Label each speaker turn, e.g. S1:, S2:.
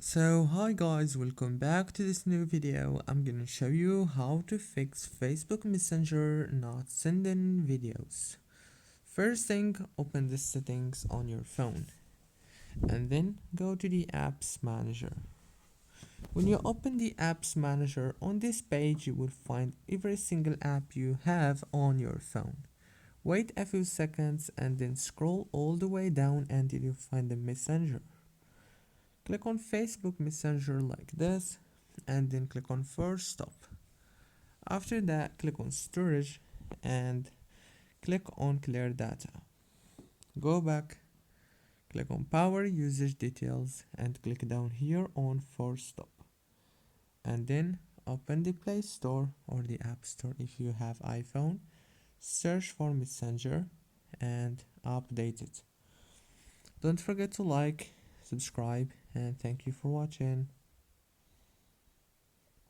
S1: So hi guys, welcome back to this new video. I'm gonna show you how to fix Facebook Messenger not sending videos. First thing, open the settings on your phone and then go to the apps manager. When you open the apps manager on this page, you will find every single app you have on your phone. Wait a few seconds and then scroll all the way down until you find the messenger. Click on Facebook Messenger like this and then click on First Stop. After that, click on Storage and click on Clear Data. Go back, click on Power Usage Details and click down here on First Stop. And then open the Play Store or the App Store if you have iPhone. Search for Messenger and update it. Don't forget to like, subscribe, and thank you for watching.